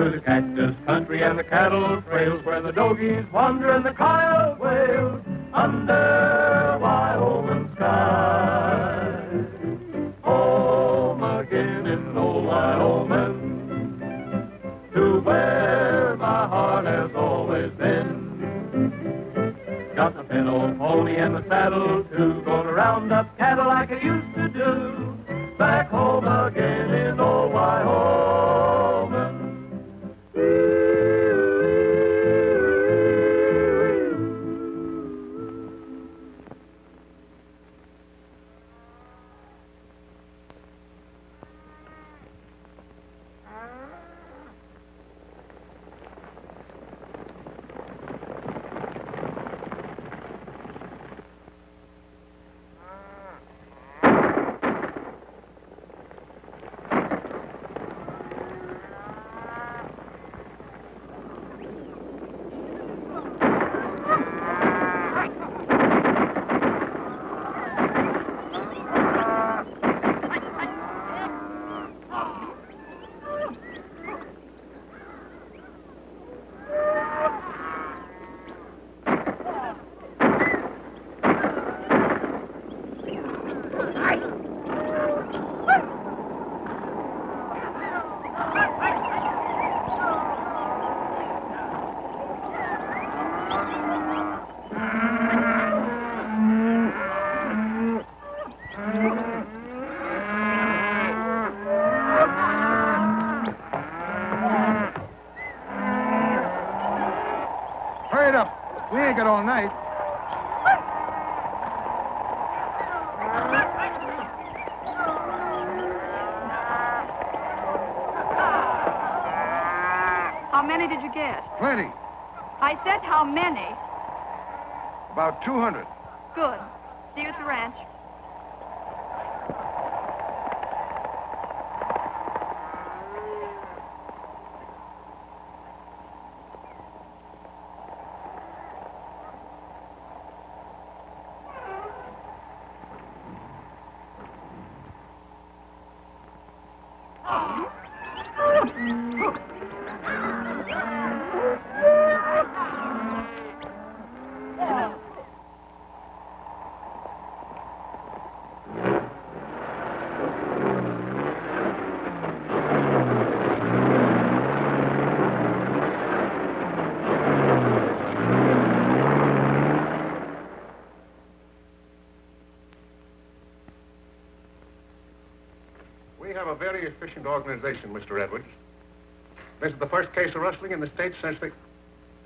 through the cactus country and the cattle trails where the dogies wander and the coyote wails under Wyoming skies. Home again in old Wyoming, to where my heart has always been. Got the pin old pony and the saddle too, gonna round up cattle like I used to do. Back home again in old Wyoming. All night. How many did you get? Plenty. I said how many? About 200. Good. See you at the ranch. Very efficient organization, Mr. Edwards. This is the first case of rustling in the state since the...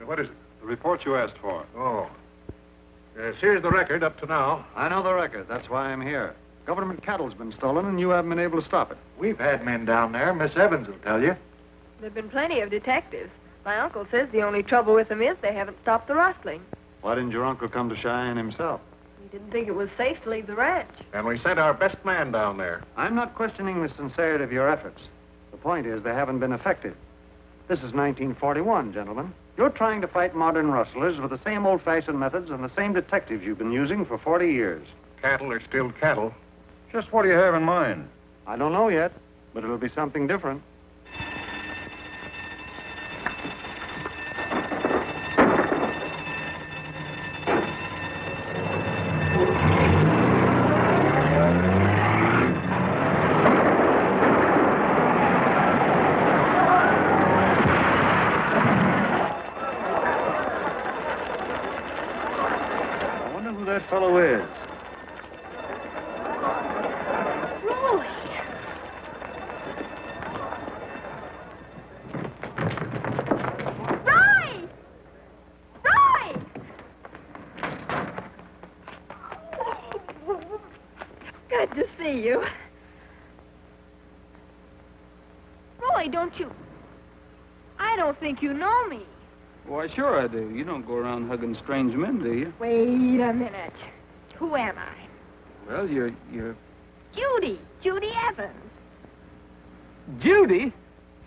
What is it? The report you asked for. Oh. Yes, here's the record up to now. I know the record. That's why I'm here. Government cattle's been stolen, and you haven't been able to stop it. We've had men down there. Miss Evans will tell you. There've been plenty of detectives. My uncle says the only trouble with them is they haven't stopped the rustling. Why didn't your uncle come to Cheyenne himself? He didn't think it was safe to leave the ranch. And we sent our best man down there. I'm not questioning the sincerity of your efforts. The point is they haven't been effective. This is 1941, gentlemen. You're trying to fight modern rustlers with the same old-fashioned methods and the same detectives you've been using for 40 years. Cattle are still cattle. Just what do you have in mind? I don't know yet, but it'll be something different. Fellow is. Roy! Roy! Roy! Good to see you. Roy, don't you... I don't think you know me. Why, sure I do. You don't go around hugging strange men, do you? Wait a minute. Who am I? Well, you're... Judy. Judy Evans. Judy?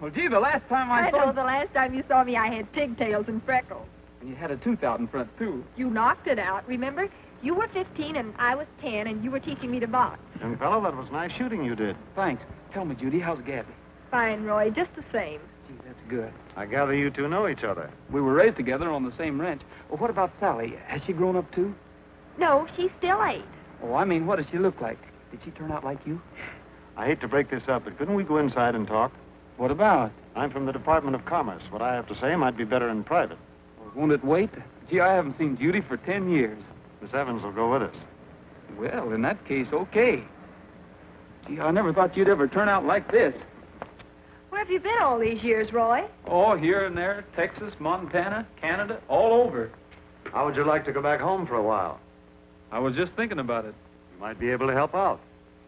Well, gee, the last time I saw... I know the last time you saw me, I had pigtails and freckles. And you had a tooth out in front, too. You knocked it out, remember? You were 15 and I was 10, and you were teaching me to box. Young fellow, that was nice shooting you did. Thanks. Tell me, Judy, how's Gabby? fine, Roy, just the same. Gee, that's good. I gather you two know each other. We were raised together on the same ranch. Well, what about Sally? Has she grown up, too? No, she's still 8. Oh, I mean, what does she look like? Did she turn out like you? I hate to break this up, but couldn't we go inside and talk? What about? I'm from the Department of Commerce. What I have to say might be better in private. Well, won't it wait? Gee, I haven't seen Judy for 10 years. Miss Evans will go with us. Well, in that case, okay. Gee, I never thought you'd ever turn out like this. Where have you been all these years, Roy? Oh, here and there, Texas, Montana, Canada, all over. How would you like to go back home for a while? I was just thinking about it. You might be able to help out.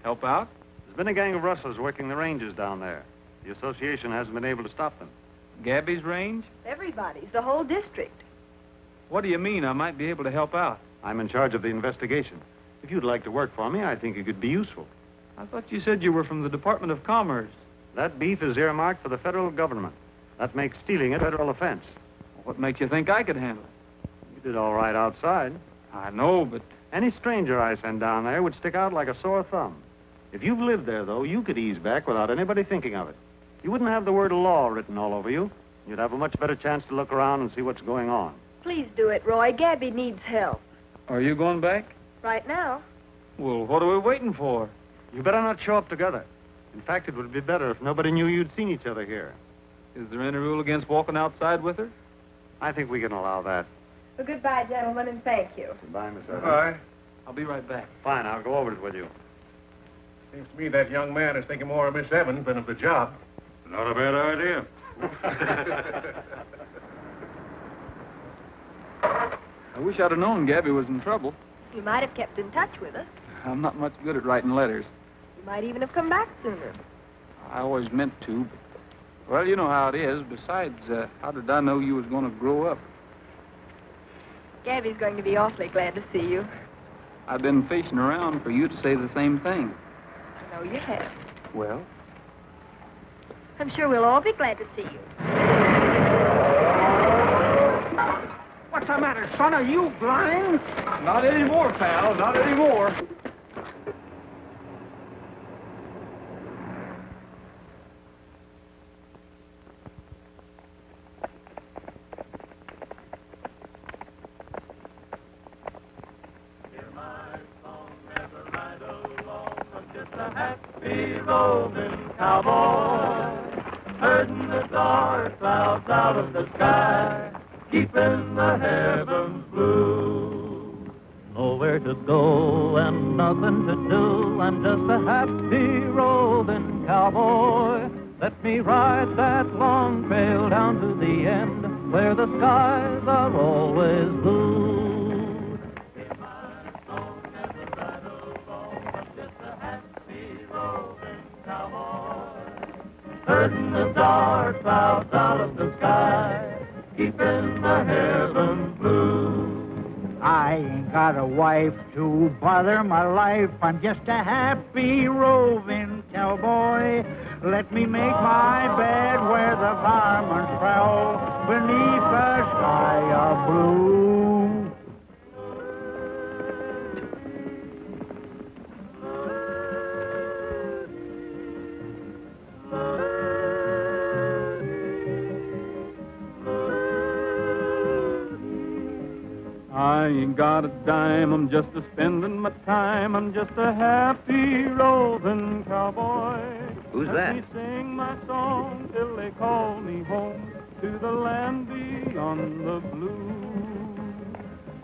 Help out? There's been a gang of rustlers working the ranges down there. The association hasn't been able to stop them. Gabby's range? Everybody's, the whole district. What do you mean I might be able to help out? I'm in charge of the investigation. If you'd like to work for me, I think it could be useful. I thought you said you were from the Department of Commerce. That beef is earmarked for the federal government. That makes stealing a federal offense. What makes you think I could handle it? You did all right outside. I know, but... Any stranger I send down there would stick out like a sore thumb. If you've lived there, though, you could ease back without anybody thinking of it. You wouldn't have the word law written all over you. You'd have a much better chance to look around and see what's going on. Please do it, Roy. Gabby needs help. Are you going back? Right now. Well, what are we waiting for? You better not show up together. In fact, it would be better if nobody knew you'd seen each other here. Is there any rule against walking outside with her? I think we can allow that. Well, goodbye, gentlemen, and thank you. Goodbye, Miss Evans. Goodbye. I'll be right back. Fine, I'll go over it with you. Seems to me that young man is thinking more of Miss Evans than of the job. Not a bad idea. I wish I'd have known Gabby was in trouble. You might have kept in touch with us. I'm not much good at writing letters. You might even have come back sooner. I always meant to, but... Well, you know how it is. Besides, how did I know you was going to grow up? Gabby's going to be awfully glad to see you. I've been fishing around for you to say the same thing. I know you have. Well? I'm sure we'll all be glad to see you. What's the matter, son? Are you blind? Not anymore, pal. Not anymore. Roving cowboy, herding the dark clouds out of the sky, keeping the heavens blue. Nowhere to go and nothing to do, I'm just a happy roving cowboy. Let me ride that long trail down to the end, where the skies are always blue. Herding the dark clouds out of the sky, keeping the heavens blue. I ain't got a wife to bother my life. I'm just a happy roving cowboy. Let me make my bed where the varmints prowl beneath a sky of blue. I ain't got a dime, I'm just a spending my time. I'm just a happy roving cowboy. Who's Let that? me sing my song till they call me home to the land beyond the blue.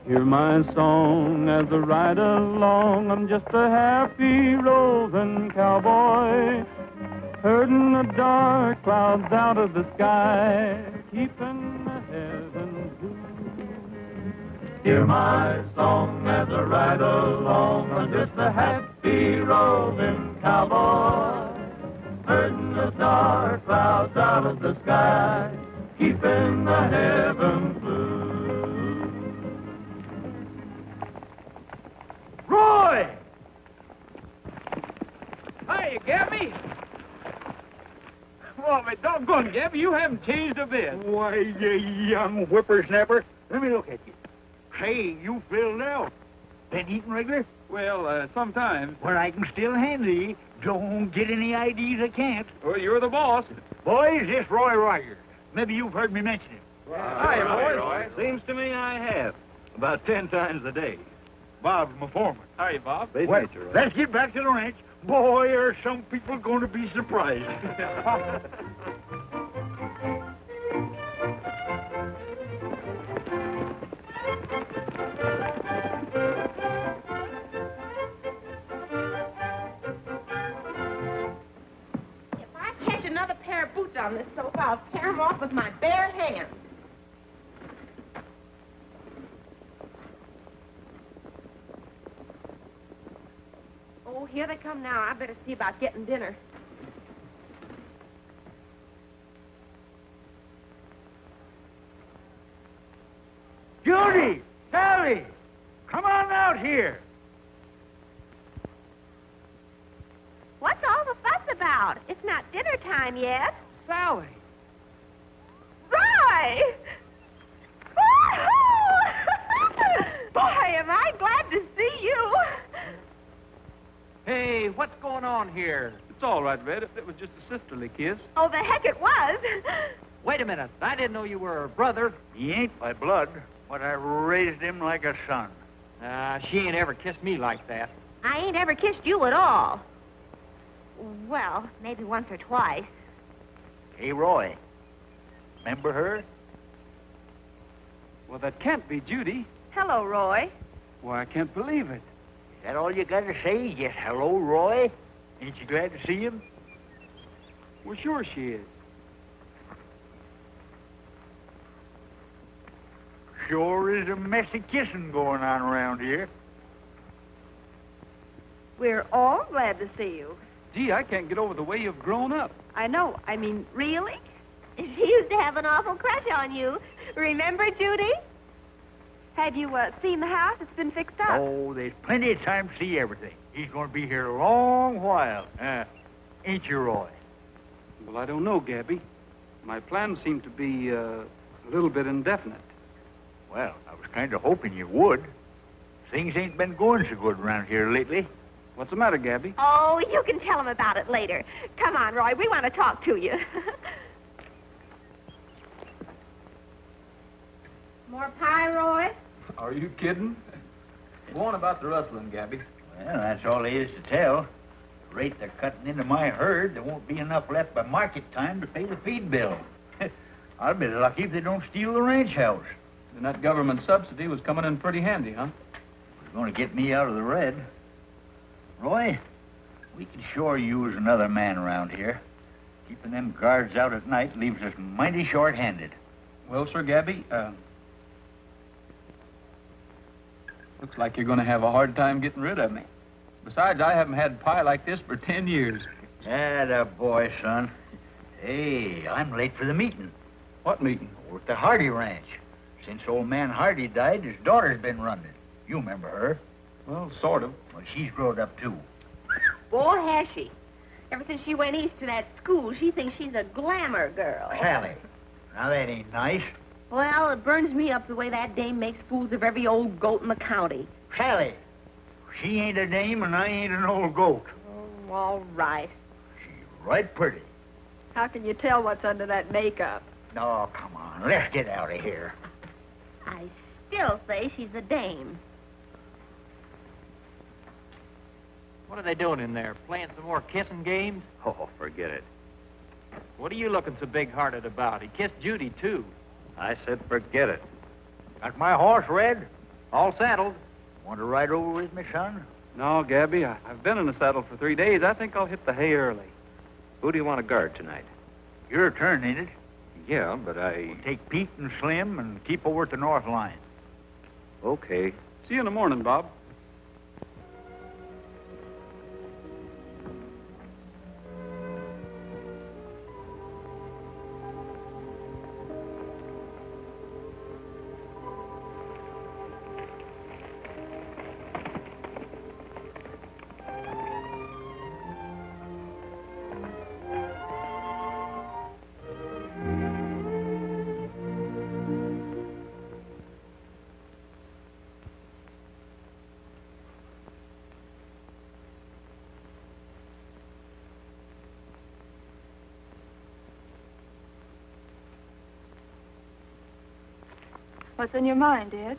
Hear my song as I ride along. I'm just a happy roving cowboy, herding the dark clouds out of the sky, keeping the heavens blue. Hear my song as I ride along. I'm just a happy roving cowboy, herding the dark clouds out of the sky, keeping the heavens blue. Roy! Hey, Gabby! Well, my doggone, Gabby, you haven't changed a bit. Why, you young whippersnapper. Let me look at you. Say, you filled out. Been eating regular? Well, sometimes. Well, I can still handle you. Don't get any IDs, I can't. Well, you're the boss. Boys, this Roy Rogers. Maybe you've heard me mention him. Hi, boys. Roy. Seems to me I have. About 10 times a day. Bob's my foreman. Hiya, Bob. Well, let's get back to the ranch. Boy, are some people going to be surprised. If I catch another pair of boots on this sofa, I'll tear them off with my bare hands. Oh, here they come now. I better see about getting dinner. Judy! Sally! Come on out here. What's all the fuss about? It's not dinner time yet. Sally! Roy! Woo-hoo! Boy, am I glad to see you. Hey, what's going on here? It's all right, Red. It was just a sisterly kiss. Oh, the heck it was. Wait a minute. I didn't know you were a brother. He ain't my blood, but I raised him like a son. She ain't ever kissed me like that. I ain't ever kissed you at all. Well, maybe once or twice. Hey, Roy. Remember her? Well, that can't be Judy. Hello, Roy. Why, I can't believe it. Is that all you got to say? Just hello, Roy? Ain't you glad to see him? Well, sure she is. Sure is a messy kissing going on around here. We're all glad to see you. Gee, I can't get over the way you've grown up. I know. I mean, really? She used to have an awful crush on you. Remember, Judy? Have you seen the house? It's been fixed up. Oh, there's plenty of time to see everything. He's going to be here a long while. Ain't you, Roy? Well, I don't know, Gabby. My plans seem to be a little bit indefinite. Well, I was kind of hoping you would. Things ain't been going so good around here lately. What's the matter, Gabby? Oh, you can tell him about it later. Come on, Roy. We want to talk to you. More pie, Roy? Are you kidding? Go on about the rustling, Gabby. Well, that's all there is to tell. The rate they're cutting into my herd, there won't be enough left by market time to pay the feed bill. I'll be lucky if they don't steal the ranch house. And that government subsidy was coming in pretty handy, huh? It's going to get me out of the red. Roy, we can sure use another man around here. Keeping them guards out at night leaves us mighty short-handed. Well, sir, Gabby, looks like you're going to have a hard time getting rid of me. Besides, I haven't had pie like this for 10 years. Atta boy, son. Hey, I'm late for the meeting. What meeting? Over at the Hardy Ranch. Since old man Hardy died, his daughter's been running it. You remember her? Well, sort of. Well, she's grown up, too. Boy, has she. Ever since she went east to that school, she thinks she's a glamour girl. Sally, now that ain't nice. Well, it burns me up the way that dame makes fools of every old goat in the county. Sally, she ain't a dame and I ain't an old goat. Oh, all right. She's right pretty. How can you tell what's under that makeup? Oh, come on, let's get out of here. I still say she's a dame. What are they doing in there? Playing some more kissing games? Oh, forget it. What are you looking so big-hearted about? He kissed Judy, too. I said forget it. Got my horse, Red? All saddled. Want to ride over with me, son? No, Gabby, I've been in the saddle for 3 days. I think I'll hit the hay early. Who do you want to guard tonight? Your turn, ain't it? Yeah, but I... Take Pete and Slim and keep over at the north line. Okay. See you in the morning, Bob. What's in your mind, Ed?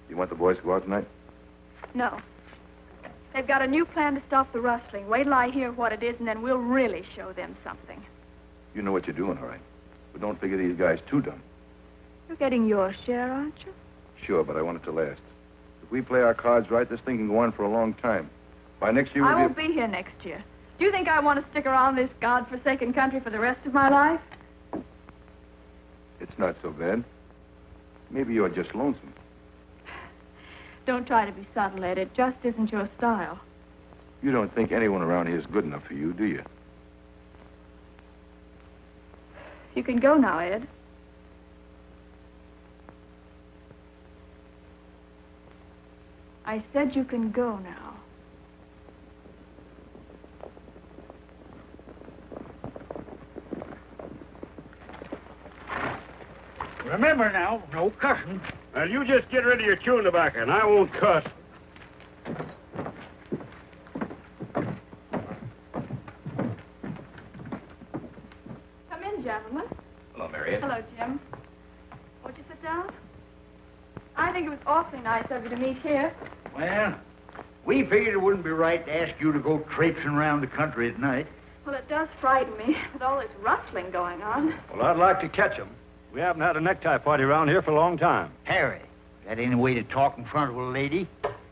You want the boys to go out tonight? No. They've got a new plan to stop the rustling. Wait till I hear what it is, and then we'll really show them something. You know what you're doing, all right. But don't figure these guys too dumb. You're getting your share, aren't you? Sure, but I want it to last. If we play our cards right, this thing can go on for a long time. By next year, I won't be here next year. Do you think I want to stick around this God-forsaken country for the rest of my life? It's not so bad. Maybe you're just lonesome. Don't try to be subtle, Ed. It just isn't your style. You don't think anyone around here is good enough for you, do you? You can go now, Ed. I said you can go now. Remember now, no cussing. Well, you just get rid of your chewing tobacco, and I won't cuss. Come in, gentlemen. Hello, Marian. Hello, Jim. Won't you sit down? I think it was awfully nice of you to meet here. Well, we figured it wouldn't be right to ask you to go traipsing around the country at night. Well, it does frighten me with all this rustling going on. Well, I'd like to catch 'em. We haven't had a necktie party around here for a long time. Harry, is that any way to talk in front of a lady?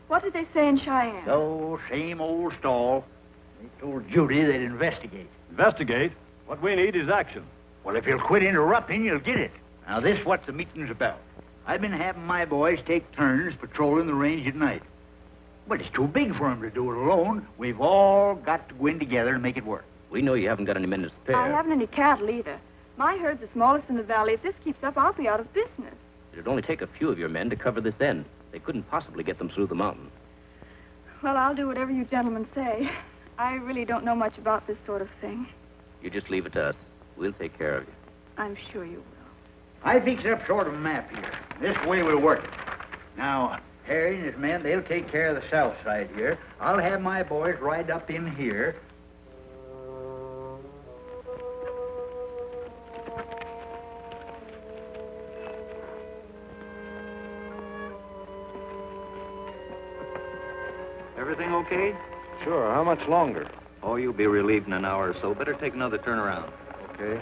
What did they say in Cheyenne? Oh, same old stall. They told Judy they'd investigate. Investigate? What we need is action. Well, if you'll quit interrupting, you'll get it. Now, this is what the meeting's about. I've been having my boys take turns patrolling the range at night. But it's too big for them to do it alone. We've all got to go in together and make it work. We know you haven't got any men to spare. I haven't any cattle either. My herd's the smallest in the valley. If this keeps up, I'll be out of business. It'd only take a few of your men to cover this end. They couldn't possibly get them through the mountain. Well, I'll do whatever you gentlemen say. I really don't know much about this sort of thing. You just leave it to us. We'll take care of you. I'm sure you will. I fixed up sort of a map here. This way we'll work it. Now, Harry and his men, they'll take care of the south side here. I'll have my boys ride up in here. Everything okay? Sure. How much longer? Oh, you'll be relieved in an hour or so. Better take another turn around. Okay.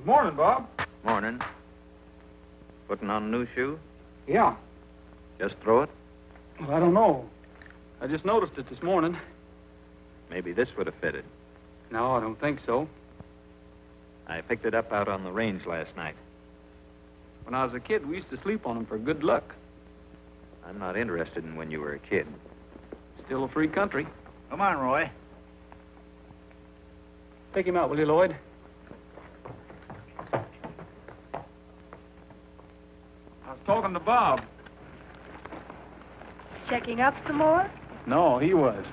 Morning, Bob. Morning. Putting on a new shoe? Yeah. Just throw it? Well, I don't know. I just noticed it this morning. Maybe this would have fitted. No, I don't think so. I picked it up out on the range last night. When I was a kid, we used to sleep on them for good luck. I'm not interested in when you were a kid. Still a free country. Come on, Roy. Take him out, will you, Lloyd? I was talking to Bob. Checking up some more? No, he was.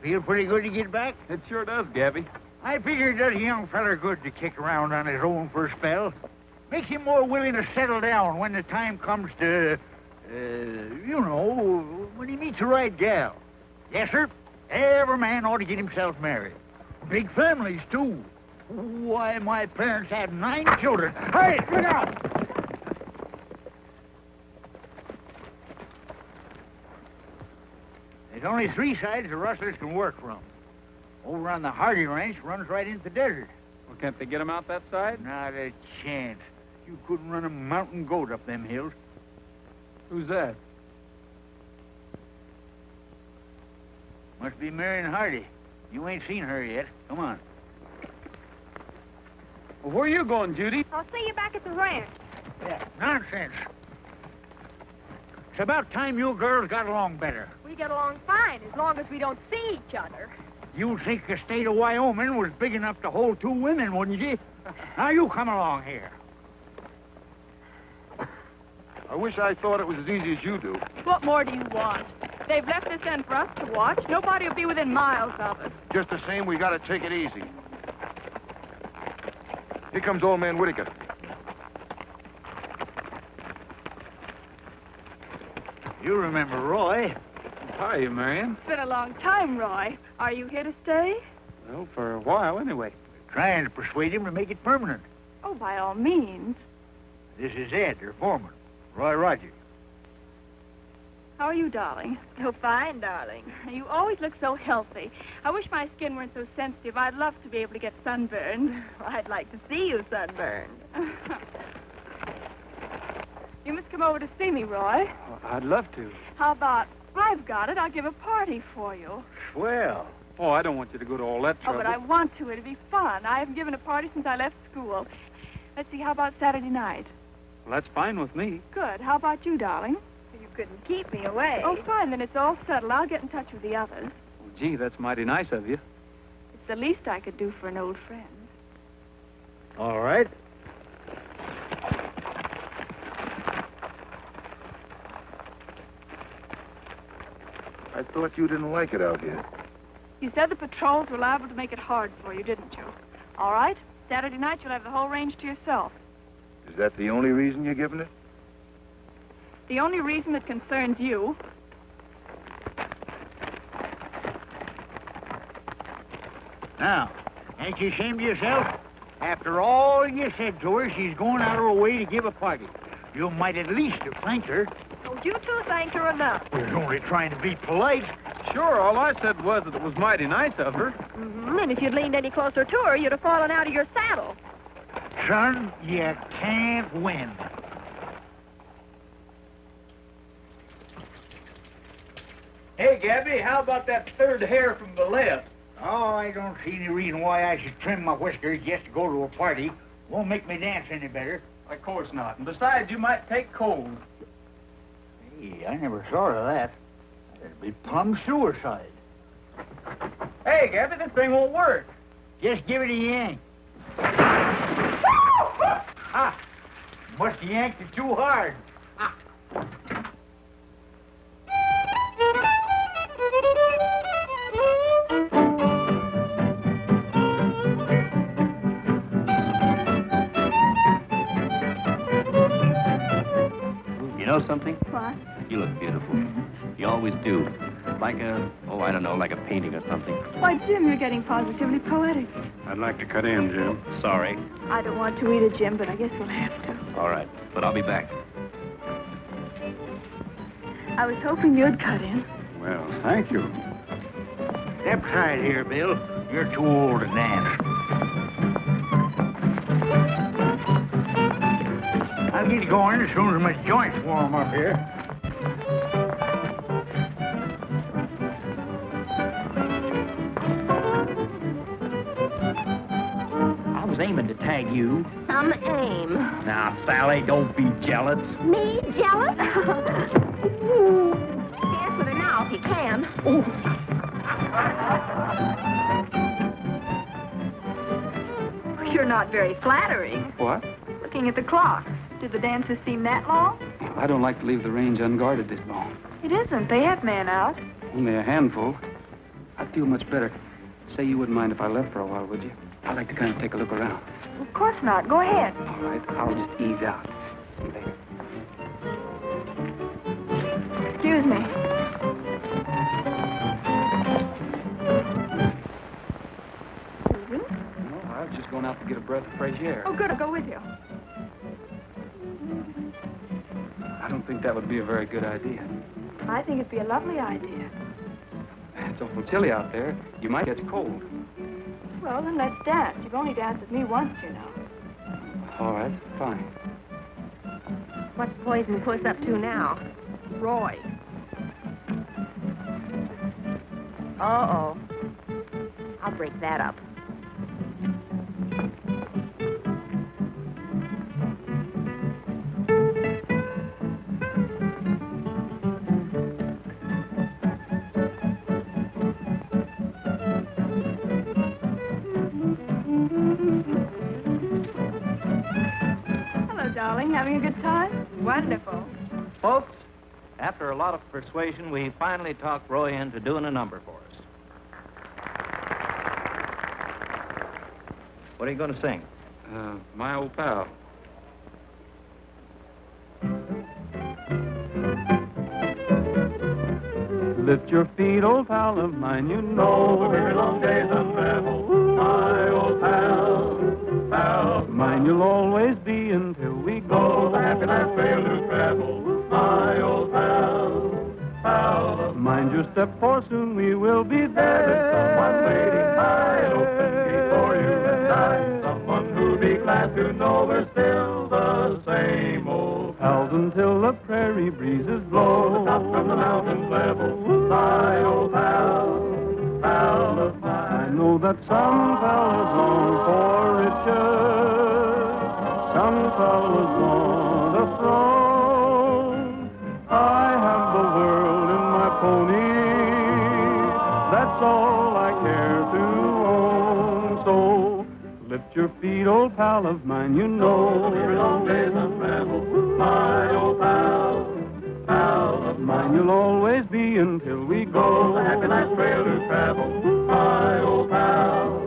Feel pretty good to get back? It sure does, Gabby. I figured that young feller good to kick around on his own for a spell. Makes him more willing to settle down when the time comes to You know, when he meets the right gal. Yes, sir. Every man ought to get himself married. Big families, too. Why, my parents had 9 children. Hey, look out! There's only 3 sides the rustlers can work from. Over on the Hardy ranch runs right into the desert. Well, can't they get them out that side? Not a chance. You couldn't run a mountain goat up them hills. Who's that? Must be Marian Haade. You ain't seen her yet. Come on. Well, where are you going, Judy? I'll see you back at the ranch. Yeah, nonsense. It's about time you girls got along better. We get along fine as long as we don't see each other. You'd think the state of Wyoming was big enough to hold 2 women, wouldn't you? Now you come along here. I wish I thought it was as easy as you do. What more do you want? They've left this end for us to watch. Nobody will be within miles of us. Just the same, we gotta take it easy. Here comes old man Whittaker. You remember Roy. Hi, Marian. It's been a long time, Roy. Are you here to stay? Well, for a while, anyway. Trying to persuade him to make it permanent. Oh, by all means. This is Ed, their foreman, Roy Rogers. How are you, darling? Oh, fine, darling. You always look so healthy. I wish my skin weren't so sensitive. I'd love to be able to get sunburned. Well, I'd like to see you sunburned. You must come over to see me, Roy. Well, I'd love to. How about, I've got it. I'll give a party for you. Swell. Oh, I don't want you to go to all that Oh, trouble. but I want to. It'll be fun. I haven't given a party since I left school. Let's see, how about Saturday night? Well, that's fine with me. Good. How about you, darling? You couldn't keep me away. Oh, fine. Then it's all settled. I'll get in touch with the others. Oh, gee, that's mighty nice of you. It's the least I could do for an old friend. All right. I thought you didn't like it out here. You said the patrols were liable to make it hard for you, didn't you? All right. Saturday night, you'll have the whole range to yourself. Is that the only reason you're giving it? The only reason that concerns you. Now, ain't you ashamed of yourself? After all you said to her, she's going out of her way to give a party. You might at least have thanked her. Oh, you two thanked her enough. We're only trying to be polite. Sure, all I said was that it was mighty nice of her. Mm-hmm. And if you'd leaned any closer to her, you'd have fallen out of your saddle. Son, you can't win. Hey, Gabby, how about that third hair from the left? Oh, I don't see any reason why I should trim my whiskers just to go to a party. Won't make me dance any better. Of course not. And besides, you might take cold. Hey, I never thought of that. That'd be plumb suicide. Hey, Gabby, this thing won't work. Just give it a yank. Ah, must have yanked it too hard. Ah. You know something? What? You look beautiful. You always do. Like a, I don't know, like a painting or something. Why, Jim, you're getting positively poetic. I'd like to cut in, Jim. Sorry. I don't want to either, Jim, but I guess we'll have to. All right, but I'll be back. I was hoping you'd cut in. Well, thank you. Step aside here, Bill. You're too old to dance. I'll get going as soon as my joints warm up here. I was aiming to tag you. Some aim. Now, Sally, don't be jealous. Me jealous? Dance with her now if you can. You're not very flattering. What? Looking at the clock. Did the dances seem that long? I don't like to leave the range unguarded this long. It isn't. They have men out. Only a handful. I'd feel much better. Say you wouldn't mind if I left for a while, would you? I'd like to kind of take a look around. Of course not. Go ahead. All right, I'll just ease out. See you later. to get a breath of fresh air. Oh, good. I'll go with you. I don't think that would be a very good idea. I think it'd be a lovely idea. It's awful chilly out there. You might get cold. Well, then let's dance. You've only danced with me once, you know. All right, fine. What's Poison Puss up to now? Roy. Uh-oh. I'll break that up. Darling, having a good time? Wonderful. Folks, after a lot of persuasion, we finally talked Roy into doing a number for us. What are you going to sing? My Old Pal. Lift your feet, old pal of mine, you know the very long days of travel, my old pal, pal of mine you'll always be until we go. The happy last trail to travel, my old pal, pal of mind your step, for soon we will be there. There's someone waiting by an open gate for you and I, someone who'll be glad to know we're still the same old pals until the prairie breezes blow. Up from the mountains level, my old pal, pal of mine. I know that some fellas long for riches, some fellas want a throne. I have the world in my pony, that's all I care to own. So lift your feet, old pal of mine, you know. The very long days of travel, my old pal, pal of mine you'll always be until we go. The happy last trail to travel, my old pal,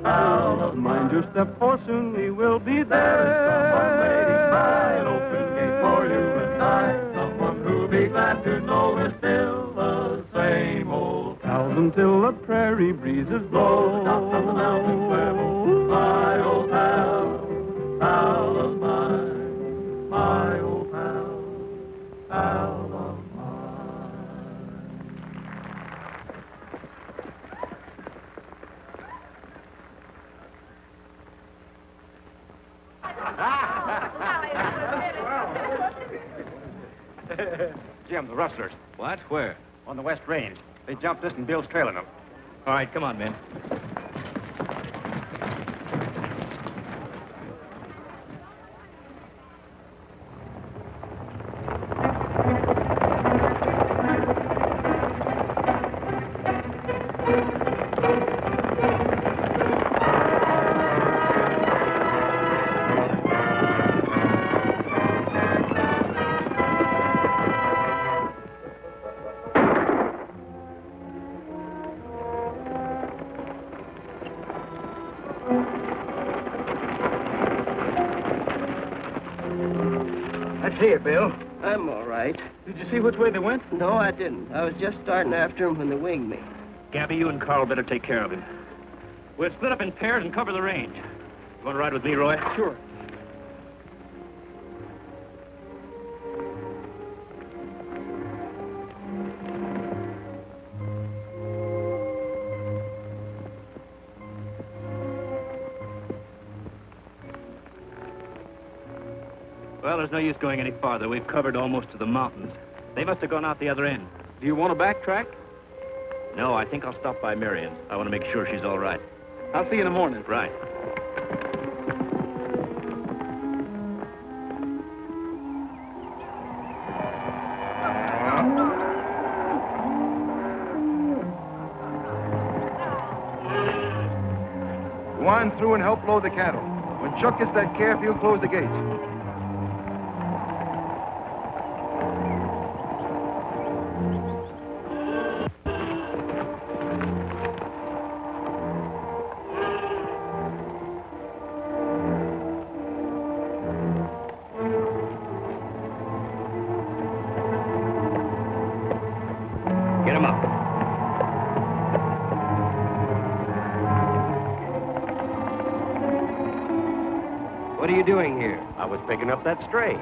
pal of mind your step, for soon we will be there. Someone waiting by an open gate for you and I, someone who'll be glad to know we're still the same old pals until the prairie breezes blow. Up from the mountains level, my old pal, pal of mine, my old pal, pal of mine. Jim, the rustlers. What? Where? On the West Range. They jumped us and Bill's trailing them. All right, come on, men. Here, Bill. I'm all right. Did you see which way they went? No, I didn't. I was just starting after him when they winged me. Gabby, you and Carl better take care of him. We'll split up in pairs and cover the range. You want to ride with me, Roy? Sure. Well, there's no use going any farther. We've covered almost to the mountains. They must have gone out the other end. Do you want to backtrack? No, I think I'll stop by Marian. I want to make sure she's all right. I'll see you in the morning. Right. Go on through and help load the cattle. When Chuck gets that calf, he'll close the gates. Get him up. doing here? I was picking up that stray.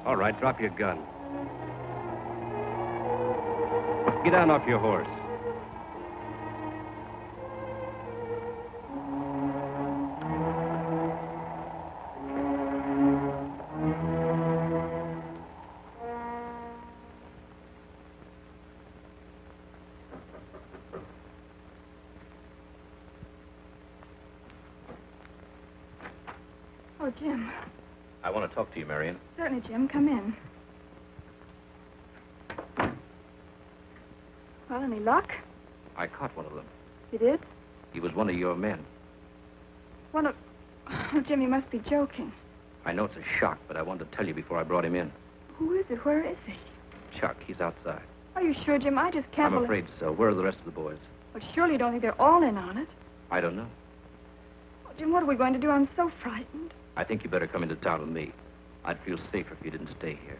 All right, drop your gun. Get down off your horse. Oh, Jim. I want to talk to you, Marian. Certainly, Jim. Come in. Well, any luck? I caught one of them. You did? He was one of your men. One of... Oh, Jim, you must be joking. I know it's a shock, but I wanted to tell you before I brought him in. Who is it? Where is he? Chuck, he's outside. Are you sure, Jim? I just can't I'm afraid so. Where are the rest of the boys? Well, surely you don't think they're all in on it. I don't know. Oh, Jim, what are we going to do? I'm so frightened. I think you better come into town with me. I'd feel safer if you didn't stay here.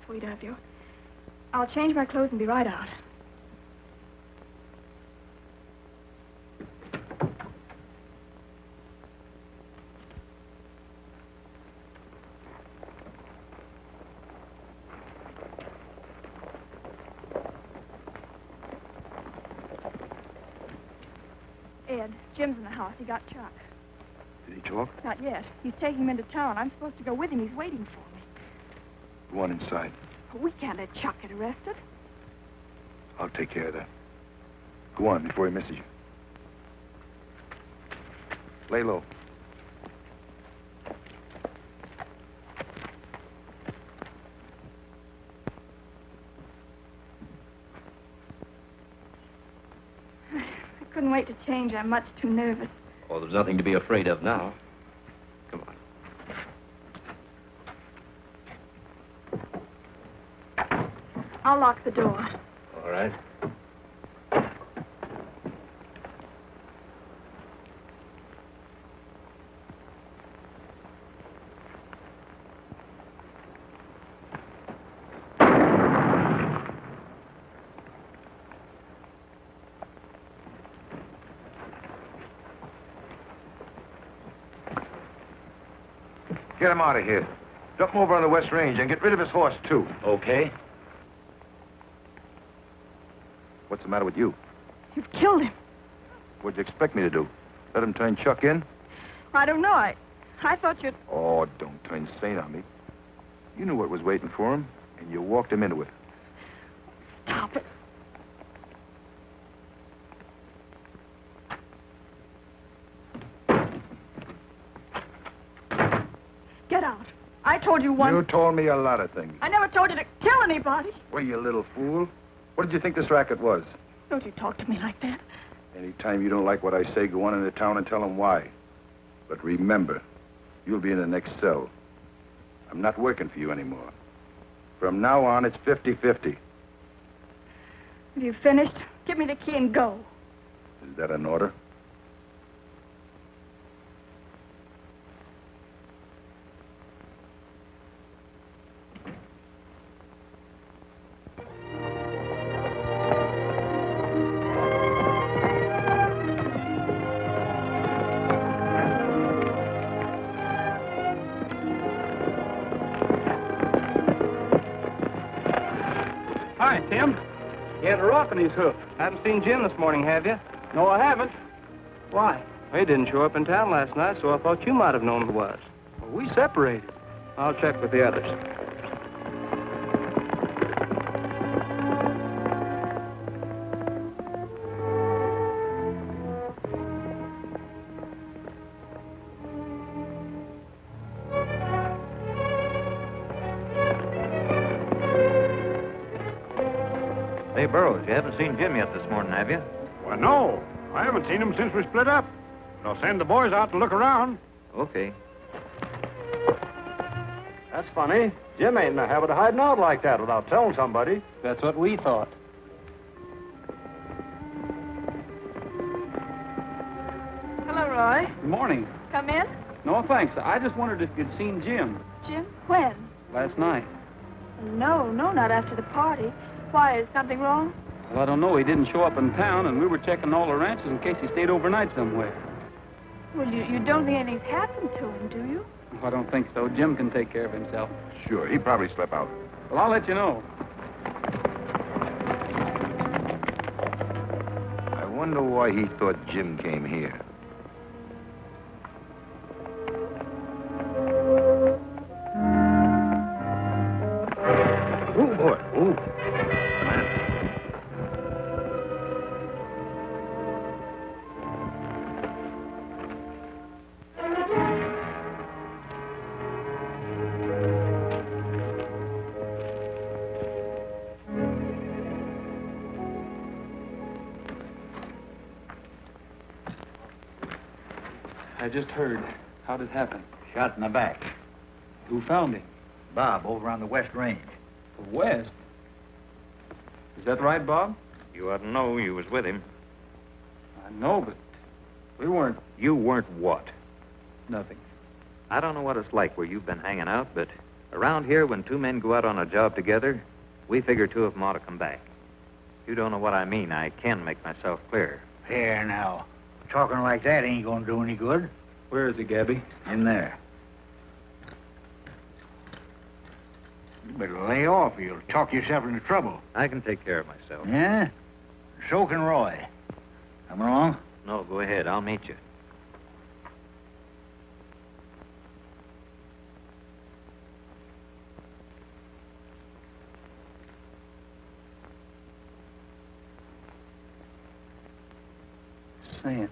Sweet of you. I'll change my clothes and be right out. Ed, Jim's in the house. He got Chuck. Did he talk? Not yet. He's taking him into town. I'm supposed to go with him. He's waiting for me. Go on inside. We can't let Chuck get arrested. I'll take care of that. Go on before he misses you. Lay low. I couldn't wait to change. I'm much too nervous. Well, there's nothing to be afraid of now. Come on. I'll lock the door. All right. Get him out of here. Dump him over on the West Range and get rid of his horse, too. Okay. What's the matter with you? You've killed him. What'd you expect me to do? Let him turn Chuck in? I don't know. I thought you'd... Oh, don't turn sane on me. You knew what was waiting for him, and you walked him into it. Stop it. Get out. I told you once... You told me a lot of things. I never told you to kill anybody. Well, you little fool. What did you think this racket was? Don't you talk to me like that. Anytime you don't like what I say, go on into town and tell them why. But remember, you'll be in the next cell. I'm not working for you anymore. From now on, it's 50-50. Have you finished? Give me the key and go. Is that an order? Hi, Tim. He had a rock in his hoof. Haven't seen Jim this morning, have you? No, I haven't. Why? He didn't show up in town last night, so I thought you might have known who it was. Well, we separated. I'll check with the others. Hey, Burroughs, you haven't seen Jim yet this morning, have you? Well, no. I haven't seen him since we split up. I'll send the boys out to look around. Okay. That's funny. Jim ain't in the habit of hiding out like that without telling somebody. That's what we thought. Hello, Roy. Good morning. Come in. No, thanks. I just wondered if you'd seen Jim Jim? When? last night. No, not after the party. Why, is something wrong? Well, I don't know. He didn't show up in town, and we were checking all the ranches in case he stayed overnight somewhere. Well, you don't think anything's happened to him, do you? Well, I don't think so. Jim can take care of himself. Sure, he probably slept out. Well, I'll let you know. I wonder why he thought Jim came here. Oh, boy. Oh. I just heard. How'd it happen? Shot in the back. Who found him? Bob, over on the West Range. The West? Is that right, Bob? You ought to know you was with him. I know, but we weren't. You weren't what? Nothing. I don't know what it's like where you've been hanging out, but around here, when two men go out on a job together, we figure two of them ought to come back. You don't know what I mean. I can make myself clear. Here now. Talking like that ain't gonna do any good. Where is he, Gabby? In there. You better lay off or you'll talk yourself into trouble. I can take care of myself. Yeah? So can Roy. Come along. No, go ahead. I'll meet you. Sand.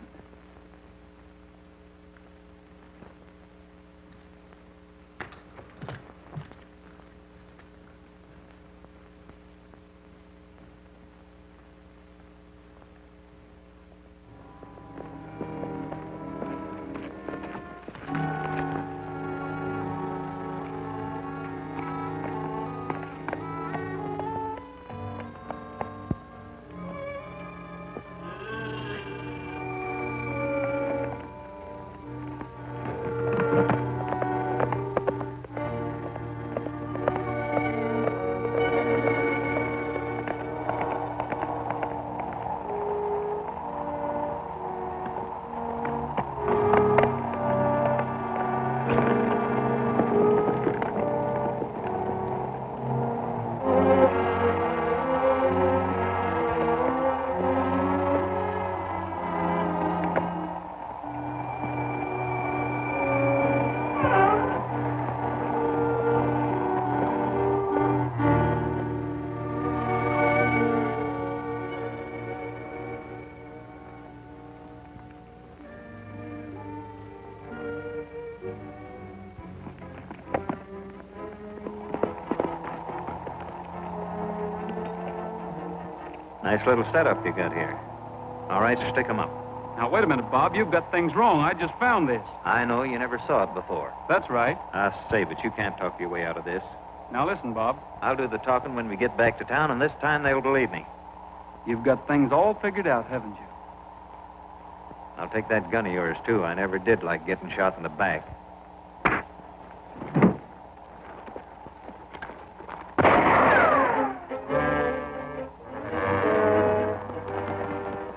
Nice little setup you got here. All right, stick 'em up. Now, wait a minute, Bob. You've got things wrong. I just found this. I know you never saw it before. That's right. I say, but you can't talk your way out of this. Now, listen, Bob. I'll do the talking when we get back to town, and this time they'll believe me. You've got things all figured out, haven't you? I'll take that gun of yours, too. I never did like getting shot in the back.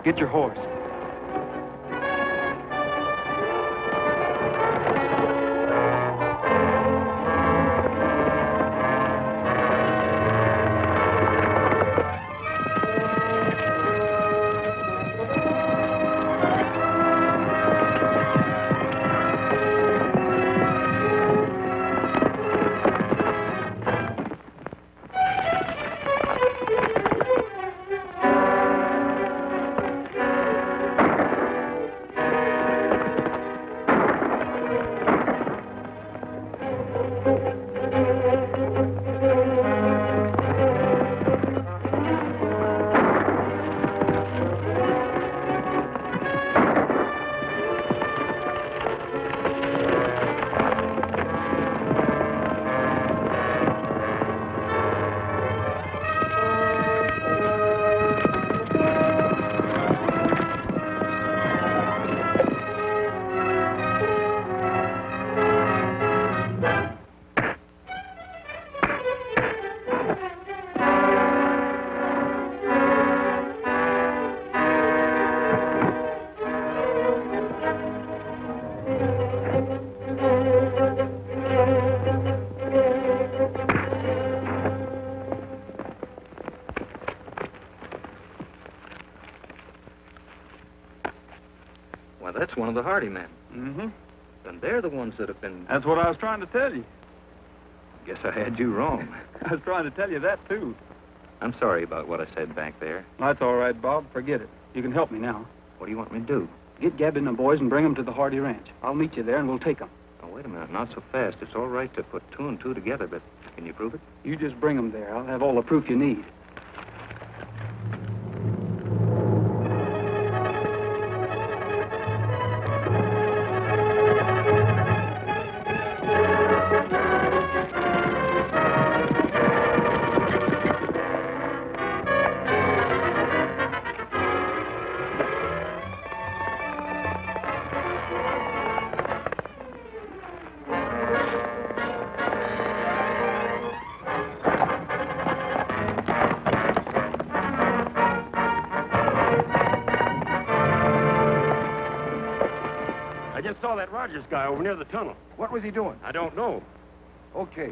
Get your horse. of the Hardy men. Mm-hmm. Then they're the ones that have been... That's what I was trying to tell you. Guess I had you wrong. I was trying to tell you that, too. I'm sorry about what I said back there. That's all right, Bob. Forget it. You can help me now. What do you want me to do? Get Gabby and the boys and bring them to the Hardy Ranch. I'll meet you there, and we'll take them. Oh, wait a minute. Not so fast. It's all right to put 2 and 2 together, but can you prove it? You just bring them there. I'll have all the proof you need. That ROGERS guy over near the tunnel. What was he doing? I don't know. Okay.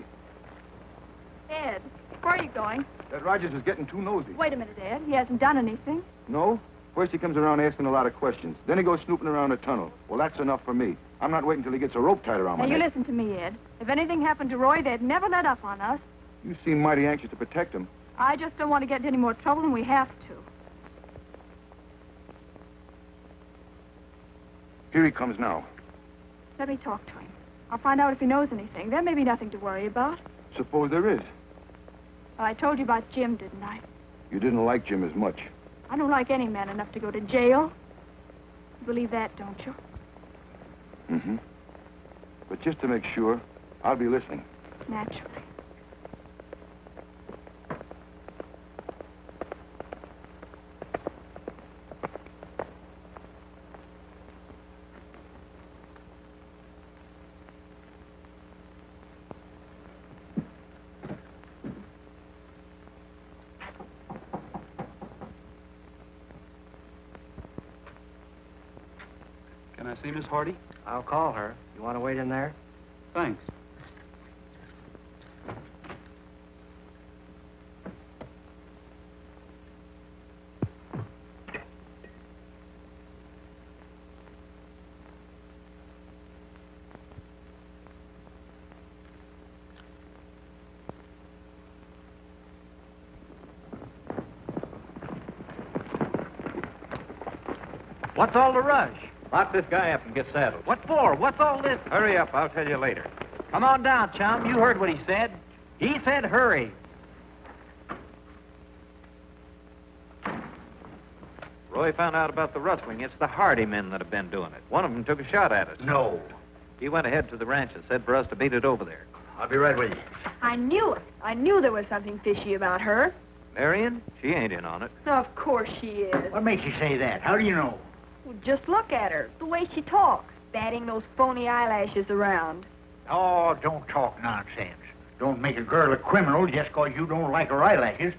Ed, where are you going? That ROGERS is getting too nosy. Wait a minute, Ed. He hasn't done anything. No? First he comes around asking a lot of questions. Then he goes snooping around the tunnel. Well, that's enough for me. I'm not waiting till he gets a rope tied around Now, my you neck. listen to me, Ed. If anything happened to Roy, they'd never let up on us. You seem mighty anxious to protect him. I just don't want to get into any more trouble than we have to. Here he comes now. Let me talk to him. I'll find out if he knows anything. There may be nothing to worry about. Suppose there is. Well, I told you about Jim, didn't I? You didn't like Jim as much. I don't like any man enough to go to jail. You believe that, don't you? Mm-hmm. But just to make sure, I'll be listening. Naturally. Can I see Miss Hardy? I'll call her. You want to wait in there? Thanks. What's all the rush? Lock this guy up and get saddled. What for? What's all this? Hurry up. I'll tell you later. Come on down, chum. You heard what he said. He said hurry. Roy found out about the rustling. It's the Hardy men that have been doing it. One of them took a shot at us. No. He went ahead to the ranch and said for us to beat it over there. I'll be right with you. I knew it. I knew there was something fishy about her. Marian? She ain't in on it. Of course she is. What makes you say that? How do you know? Well, just look at her. The way she talks. Batting those phony eyelashes around. Oh, don't talk nonsense. Don't make a girl a criminal just 'cause you don't like her eyelashes.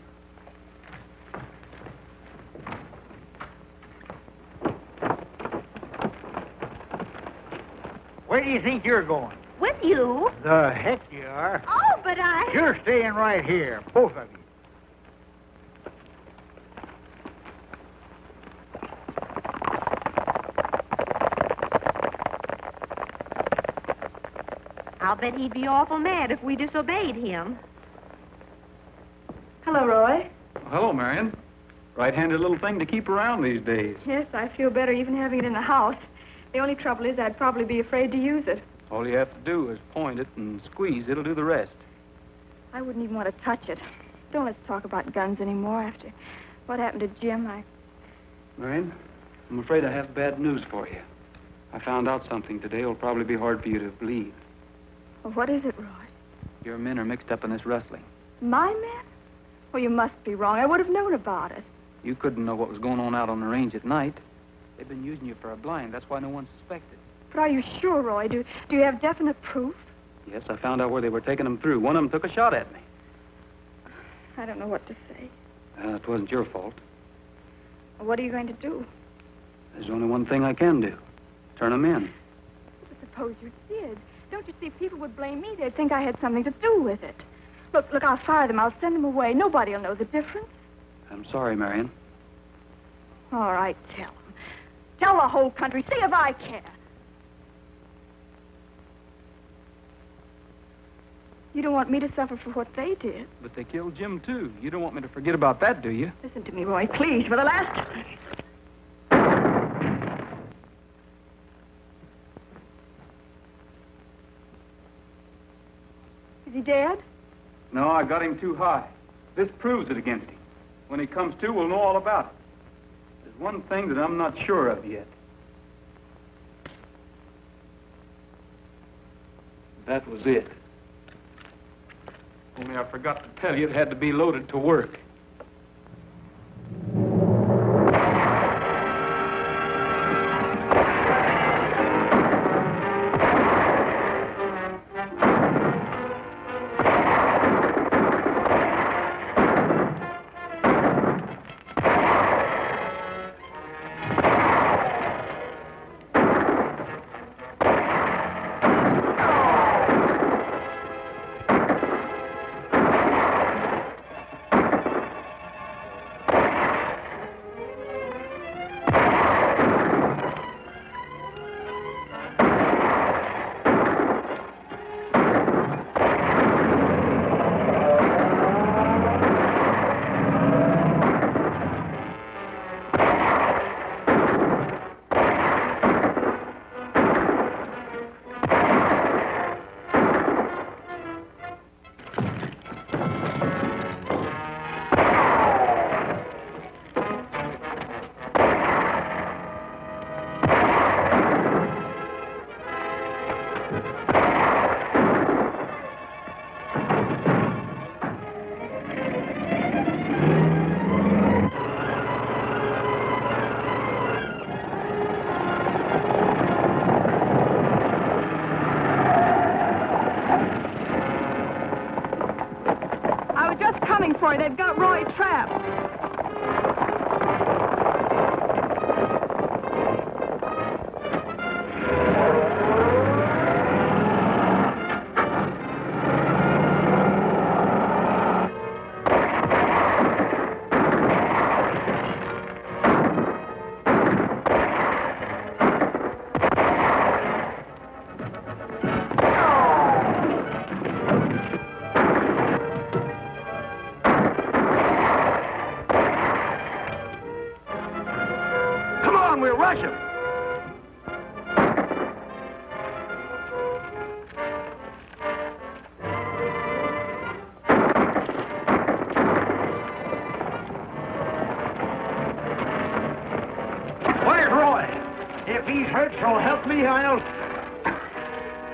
Where do you think you're going? With you? The heck you are. Oh, but I... You're staying right here, both of you. I'll bet he'd be awful mad if we disobeyed him. Hello, Roy. Hello, Marian. Right-handed little thing to keep around these days. Yes, I feel better even having it in the house. The only trouble is I'd probably be afraid to use it. All you have to do is point it and squeeze. It'll do the rest. I wouldn't even want to touch it. Don't let's talk about guns anymore. After what happened to Jim, Marian, I'm afraid I have bad news for you. I found out something today. It'll probably be hard for you to believe. Well, what is it, Roy? Your men are mixed up in this rustling. My men? Well, you must be wrong. I would have known about it. You couldn't know what was going on out on the range at night. They've been using you for a blind. That's why no one suspected. But are you sure, Roy? Do you have definite proof? Yes, I found out where they were taking them through. One of them took a shot at me. I don't know what to say. It wasn't your fault. Well, what are you going to do? There's only one thing I can do. Turn them in. But suppose you did. Don't you see, people would blame me. They'd think I had something to do with it. Look, I'll fire them. I'll send them away. Nobody will know the difference. I'm sorry, Marian. All right, tell them. Tell the whole country. See if I care. You don't want me to suffer for what they did. But they killed Jim, too. You don't want me to forget about that, do you? Listen to me, Roy, please, for the last time. Is he dead? No, I got him too high. This proves it against him. When he comes to, we'll know all about it. There's one thing that I'm not sure of yet. That was it. Only I forgot to tell you it had to be loaded to work. They've got Roy trapped.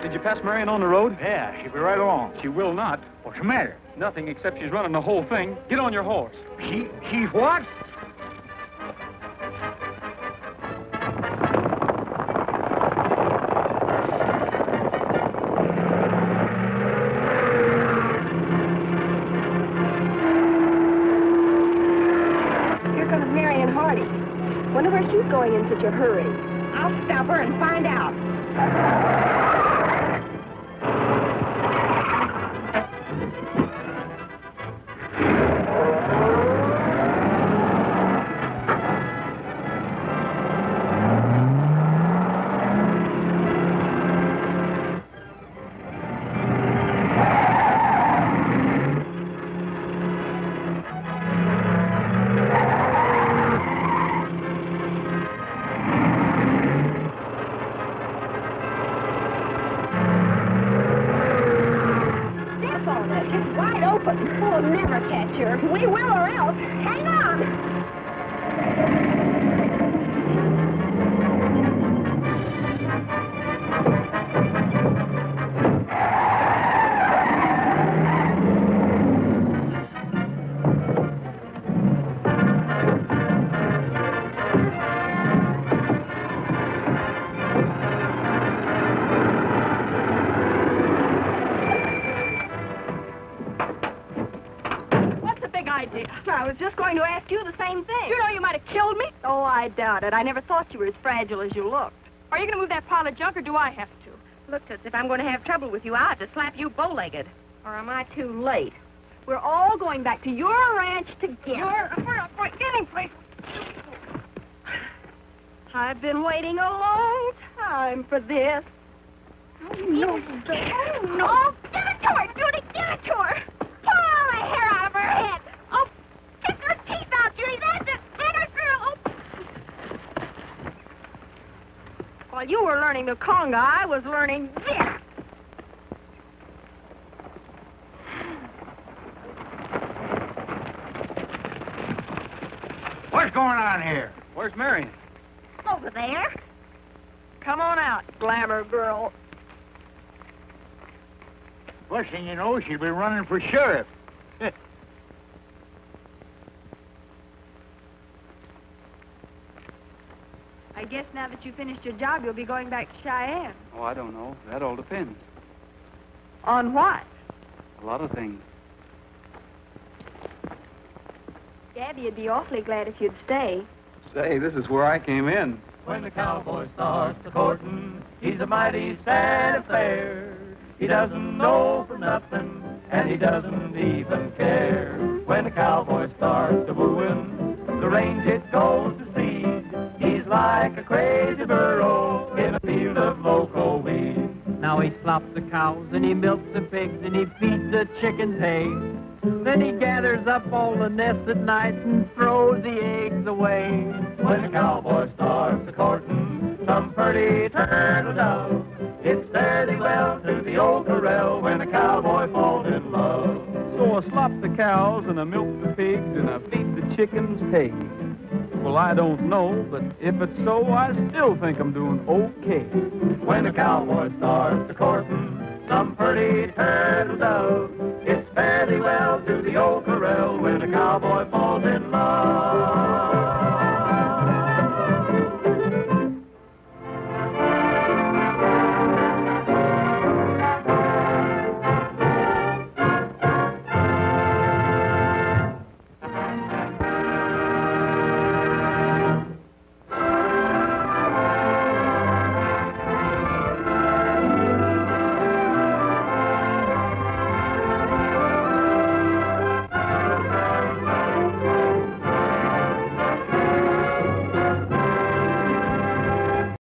Did you pass Marian on the road? Yeah, she'll be right along. She will not. What's the matter? Nothing except she's running the whole thing. Get on your horse. She's what? Here comes Marian Haade. Wonder where she's going in such a hurry. I'll stop her and find out. I never thought you were as fragile as you looked. Are you going to move that pile of junk, or do I have to? Look, Toots, if I'm going to have trouble with you, I'll have to slap you bow-legged. Or am I too late? We're all going back to your ranch together. Get him, please. I've been waiting a long time for this. Oh, no. Oh, give it to her, Judy, give it to her. Pull all the hair out of her head. Oh, kick her teeth out, Judy, that's it. That her girl. Oh. While you were learning the conga, I was learning this. What's going on here? Where's Marian? Over there. Come on out, glamour girl. First thing you know, she'll be running for sheriff. I guess now that you finished your job, you'll be going back to Cheyenne. Oh, I don't know. That all depends. On what? A lot of things. Gabby would be awfully glad if you'd stay. Say, this is where I came in. When the cowboy starts a courting, he's a mighty sad affair. He doesn't know for nothing, and he doesn't even care. When the cowboy starts a wooing, the range it goes to see. He's like a crazy burro in a field of local weed. Now he slops the cows and he milks the pigs and he feeds the chickens hay. Then he gathers up all the nests at night and throws the eggs away. When the cowboy starts a courting some pretty turtle dove, it's fairly well to the old corral when the cowboy falls in love. So I slop the cows and I milk the pigs and I feed the chickens hay. Well, I don't know, but if it's so, I still think I'm doing okay. When the cowboy starts a courting some pretty turtle dove,